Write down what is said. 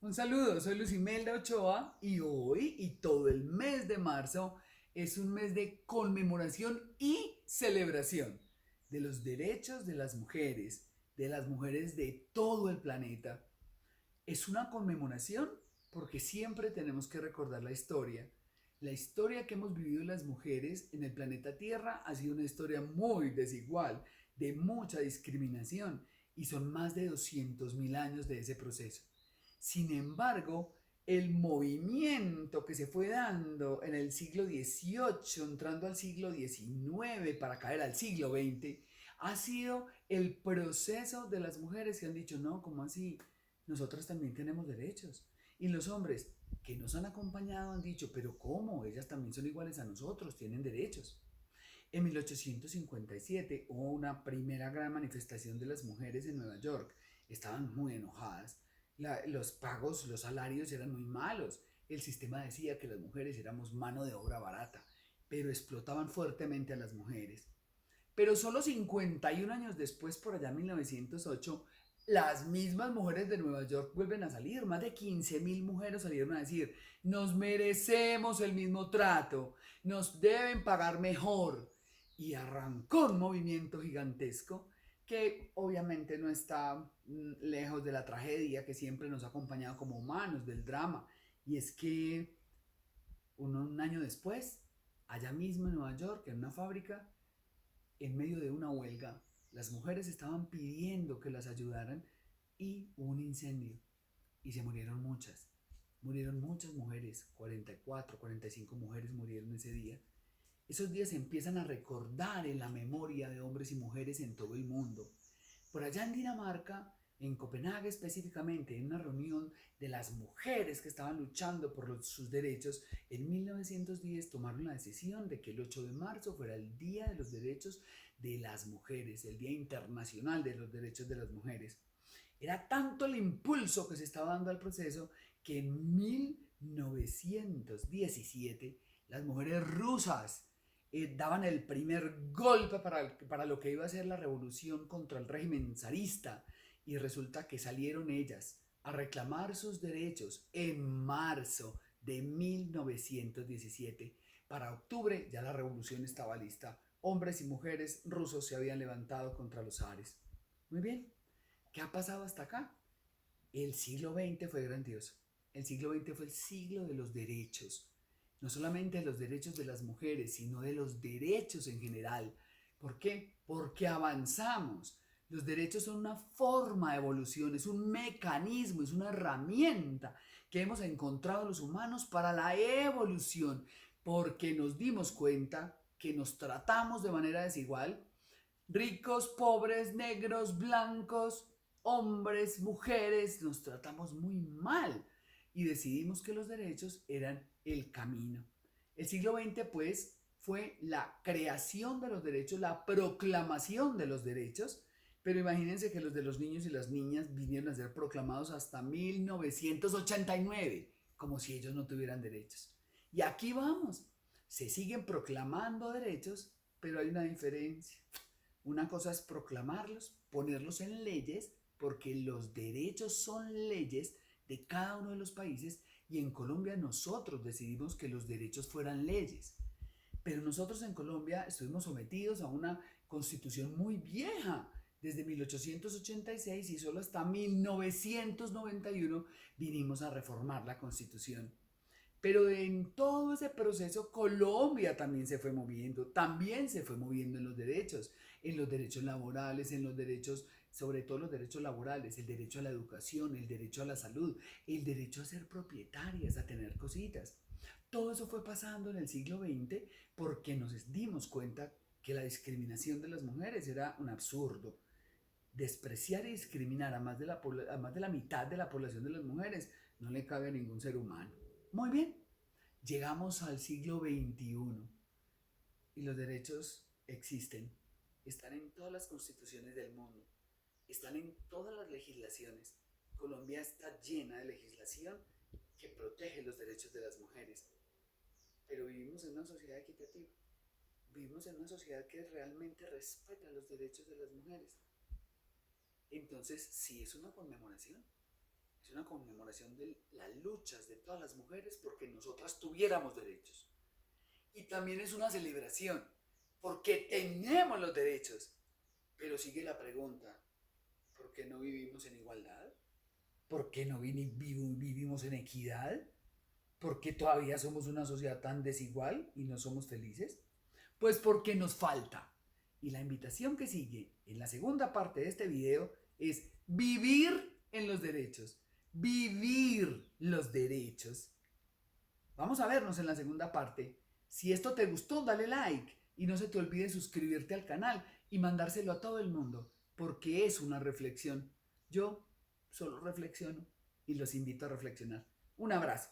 Un saludo, soy Lucimelda Ochoa y hoy y todo el mes de marzo es un mes de conmemoración y celebración de los derechos de las mujeres de todo el planeta. Es una conmemoración porque siempre tenemos que recordar la historia. La historia que hemos vivido las mujeres en el planeta Tierra ha sido una historia muy desigual, de mucha discriminación, y son más de 200.000 años de ese proceso. Sin embargo, el movimiento que se fue dando en el siglo XVIII, entrando al siglo XIX para caer al siglo XX, ha sido el proceso de las mujeres que han dicho, no, ¿cómo así? Nosotras también tenemos derechos. Y los hombres que nos han acompañado han dicho, pero ¿cómo? Ellas también son iguales a nosotros, tienen derechos. En 1857 hubo una primera gran manifestación de las mujeres en Nueva York. Estaban muy enojadas. Los pagos, los salarios eran muy malos. El sistema decía que las mujeres éramos mano de obra barata, pero explotaban fuertemente a las mujeres. Pero solo 51 años después, por allá en 1908, las mismas mujeres de Nueva York vuelven a salir. Más de 15.000 mujeres salieron a decir, nos merecemos el mismo trato, nos deben pagar mejor. Y arrancó un movimiento gigantesco que obviamente no está lejos de la tragedia que siempre nos ha acompañado como humanos, del drama. Y es que un año después, allá mismo en Nueva York, en una fábrica, en medio de una huelga, las mujeres estaban pidiendo que las ayudaran y hubo un incendio y se murieron muchas. Murieron muchas mujeres, 44, 45 mujeres murieron ese día. Esos días se empiezan a recordar en la memoria de hombres y mujeres en todo el mundo. Por allá en Dinamarca, en Copenhague específicamente, en una reunión de las mujeres que estaban luchando por sus derechos, en 1910 tomaron la decisión de que el 8 de marzo fuera el Día de los Derechos de las Mujeres, el Día Internacional de los Derechos de las Mujeres. Era tanto el impulso que se estaba dando al proceso que en 1917 las mujeres rusas daban el primer golpe para lo que iba a ser la revolución contra el régimen zarista, y resulta que salieron ellas a reclamar sus derechos en marzo de 1917. Para octubre ya la revolución estaba lista. Hombres y mujeres rusos se habían levantado contra los zares. Muy bien, ¿qué ha pasado hasta acá? El siglo XX fue grandioso. El siglo XX fue el siglo de los derechos. No solamente de los derechos de las mujeres, sino de los derechos en general. ¿Por qué? Porque avanzamos. Los derechos son una forma de evolución, es un mecanismo, es una herramienta que hemos encontrado los humanos para la evolución, porque nos dimos cuenta que nos tratamos de manera desigual, ricos, pobres, negros, blancos, hombres, mujeres, nos tratamos muy mal y decidimos que los derechos eran el camino. El siglo XX, pues, fue la creación de los derechos, la proclamación de los derechos, pero imagínense que los de los niños y las niñas vinieron a ser proclamados hasta 1989, como si ellos no tuvieran derechos. Y aquí vamos, se siguen proclamando derechos, pero hay una diferencia. Una cosa es proclamarlos, ponerlos en leyes, porque los derechos son leyes de cada uno de los países, y en Colombia nosotros decidimos que los derechos fueran leyes. Pero nosotros en Colombia estuvimos sometidos a una constitución muy vieja, desde 1886, y solo hasta 1991 vinimos a reformar la constitución. Pero en todo ese proceso Colombia también se fue moviendo en los derechos laborales, en los derechos, sobre todo los derechos laborales, el derecho a la educación, el derecho a la salud, el derecho a ser propietarias, a tener cositas. Todo eso fue pasando en el siglo XX porque nos dimos cuenta que la discriminación de las mujeres era un absurdo. Despreciar y discriminar a más de la mitad de la población de las mujeres no le cabe a ningún ser humano. Muy bien, llegamos al siglo XXI y los derechos existen. Están en todas las constituciones del mundo. Están en todas las legislaciones. Colombia está llena de legislación que protege los derechos de las mujeres. Pero vivimos en una sociedad equitativa. Vivimos en una sociedad que realmente respeta los derechos de las mujeres. Entonces, sí es una conmemoración. es una conmemoración de las luchas de todas las mujeres porque nosotras tuviéramos derechos. Y también es una celebración porque tenemos los derechos. Pero sigue la pregunta, ¿por qué no vivimos en igualdad? ¿Por qué no vivimos en equidad? ¿Por qué todavía somos una sociedad tan desigual y no somos felices? Pues porque nos falta. Y la invitación que sigue en la segunda parte de este video es vivir en los derechos. Vivir los derechos. Vamos a vernos en la segunda parte. Si esto te gustó, dale like y no se te olvide suscribirte al canal y mandárselo a todo el mundo, porque es una reflexión. Yo solo reflexiono y los invito a reflexionar. Un abrazo.